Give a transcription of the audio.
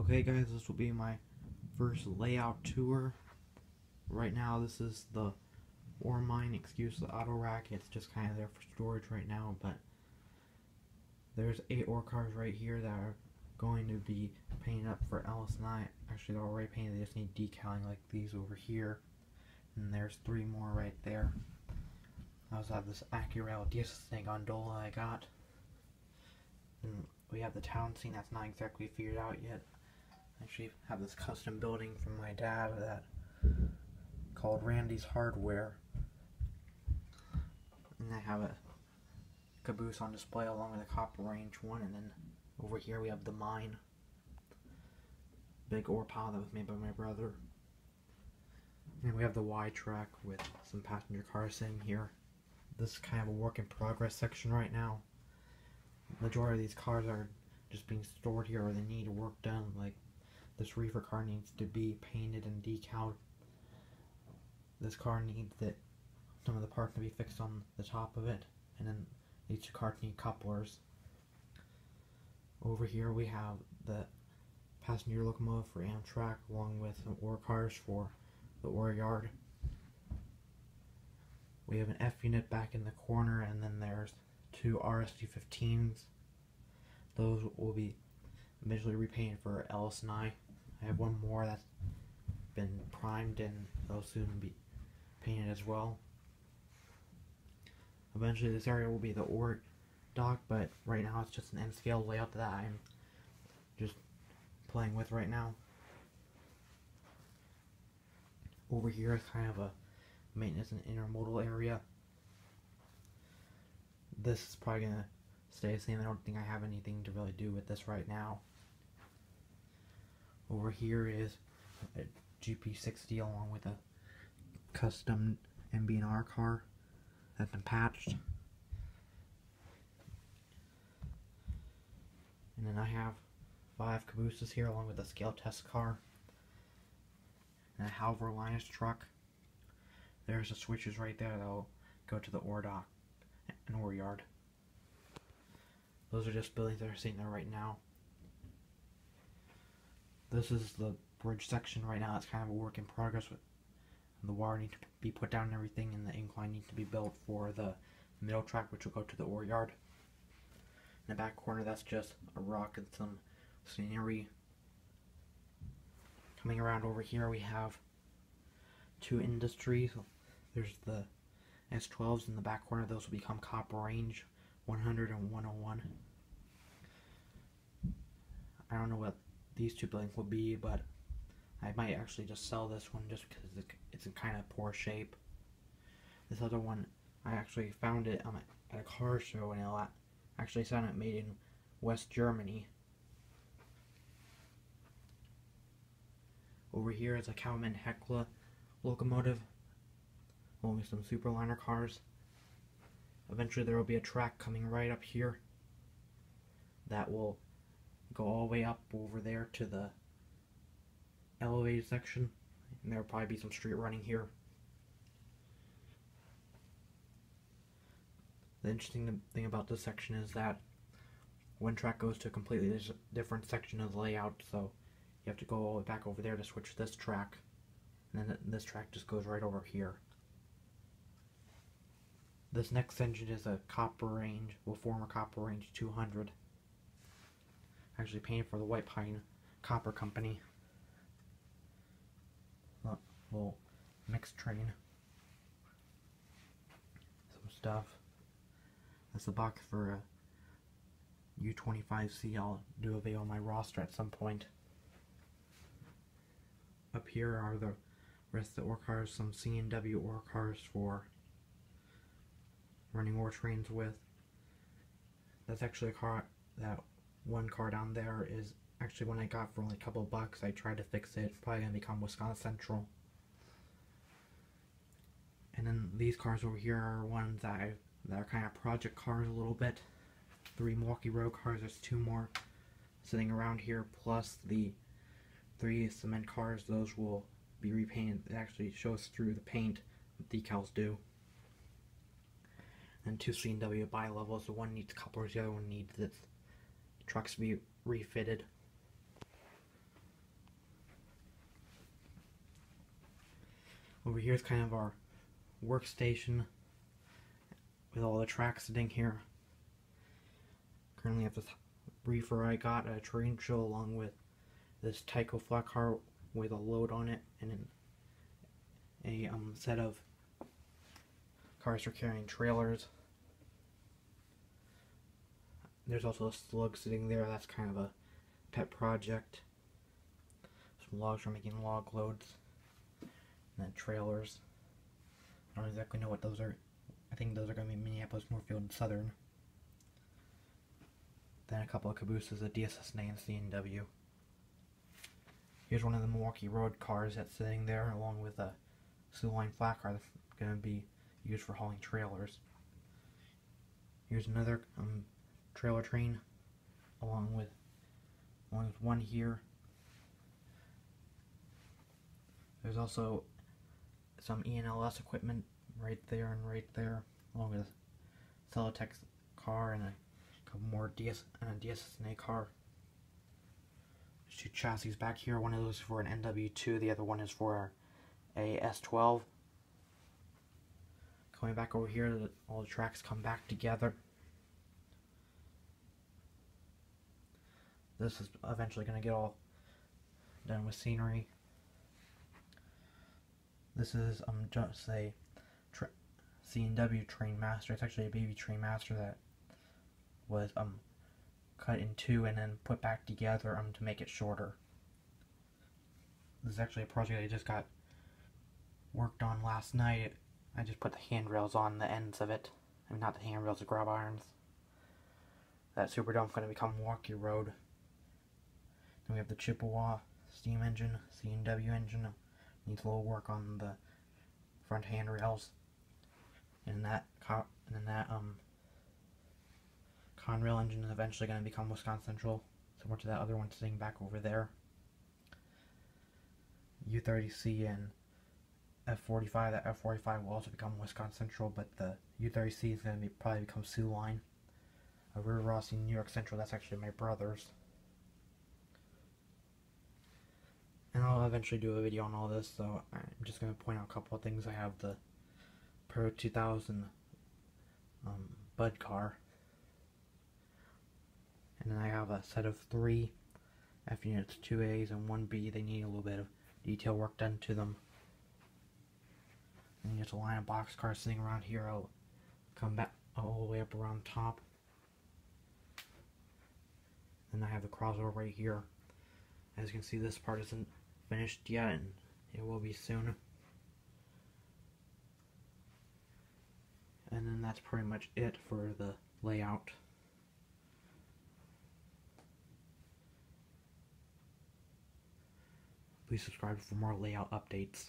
Okay guys, this will be my first layout tour. Right now this is the ore mine, excuse the auto rack, it's just kind of there for storage right now, but there's 8 ore cars right here that are going to be painted up for LS&I. Actually they're already painted, they just need decaling like these over here. And there's 3 more right there. I also have this Accurel diesel gondola I got. And we have the town scene that's not exactly figured out yet. I actually have this custom building from my dad that called Randy's Hardware. And I have a caboose on display along with a copper range one, and then over here we have the mine. Big ore pile that was made by my brother. And we have the Y track with some passenger cars sitting here. This is kind of a work in progress section right now. Majority of these cars are just being stored here or they need work done, like this reefer car needs to be painted and decaled. This car needs some of the parts to be fixed on the top of it, and then these 2 cars need couplers. Over here we have the passenger locomotive for Amtrak along with some ore cars for the ore yard. We have an F unit back in the corner, and then there's 2 RS-215s. Those will be eventually repainted for LS&I. I have 1 more that's been primed and they'll soon be painted as well. Eventually this area will be the ore dock, but right now it's just an N-scale layout that I'm just playing with right now. Over here is kind of a maintenance and intermodal area. This is probably going to stay the same. I don't think I have anything to really do with this right now. Over here is a GP60 along with a custom MB&R car that's been patched. And then I have 5 cabooses here along with a scale test car and a Halver Linus truck. There's the switches right there that'll go to the ore dock and ore yard. Those are just buildings that are sitting there right now. This is the bridge section right now. It's kind of a work in progress. The wire needs to be put down and everything, and the incline needs to be built for the middle track, which will go to the ore yard. In the back corner, that's just a rock and some scenery. Coming around over here, we have 2 industries. There's the S12s in the back corner. Those will become copper range 100 and 101. I don't know what these 2 buildings will be, but I might actually just sell this one just because it's in kind of poor shape. This other one, I actually found it at a car show, and it actually said it made in West Germany. Over here is a Cowman Hecla locomotive, along with some Superliner cars. Eventually there will be a track coming right up here that will go all the way up over there to the elevated section, and there will probably be some street running here. The interesting thing about this section is that one track goes to a completely different section of the layout, so you have to go all the way back over there to switch this track, and then this track just goes right over here. This next engine is a Copper Range, well, former Copper Range 200. Actually painted for the White Pine Copper Company. Little mixed train. Some stuff. That's the box for a U25C. I'll do a video on my roster at some point. Up here are the rest of the ore cars, some C&NW ore cars for running ore trains with. That's actually a car, that one car down there is actually one I got for only a couple bucks. I tried to fix it. It's probably going to become Wisconsin Central. And then these cars over here are ones that are kind of project cars a little bit. 3 Milwaukee Road cars, there's 2 more sitting around here, plus the 3 cement cars. Those will be repainted. It actually shows through the paint, what decals do. And 2 C&NW bi-levels. The one needs couplers, the other one needs its trucks to be refitted. Over here is kind of our workstation with all the tracks sitting here. Currently have this reefer I got at a train show along with this Tyco flat car with a load on it and a set of cars for carrying trailers. There's also a slug sitting there. That's kind of a pet project. Some logs for making log loads. And then trailers. I don't exactly know what those are. I think those are going to be Minneapolis, Northfield, and Southern. Then a couple of cabooses, a DSS&A and C&NW. Here's one of the Milwaukee Road cars that's sitting there along with a Sioux Line flat car that's going to be used for hauling trailers. Here's another trailer train along with one here. There's also some E&LS equipment right there and right there, along with a Celotex car and a couple more DSS&A car. There's two chassis back here. One of those is for an NW2, the other one is for a S12. Going back over here, all the tracks come back together. This is eventually going to get all done with scenery. This is just a C&W train master. It's actually a baby train master that was cut in two and then put back together to make it shorter. This is actually a project I just got worked on last night. I just put the handrails on the ends of it. I mean, not the handrails, the grab irons. That Superdome's going to become Milwaukee Road. Then we have the Chippewa steam engine, C&W engine. Needs a little work on the front handrails. And that Conrail engine is eventually going to become Wisconsin Central, similar to that other one sitting back over there. U30C and F45. That F45 will also become Wisconsin Central, but the U30C is going to probably become Sioux Line. River Rossi, New York Central. That's actually my brother's. And I'll eventually do a video on all this, so I'm just going to point out a couple of things. I have the Pro 2000 Bud car. And then I have a set of 3 F units, 2 A's and 1 B. They need a little bit of detail work done to them. And just a line of box cars sitting around here. I'll come back all the way up around top. And I have the crossover right here. As you can see, this part isn't finished yet, and it will be soon. And then that's pretty much it for the layout. Please subscribe for more layout updates.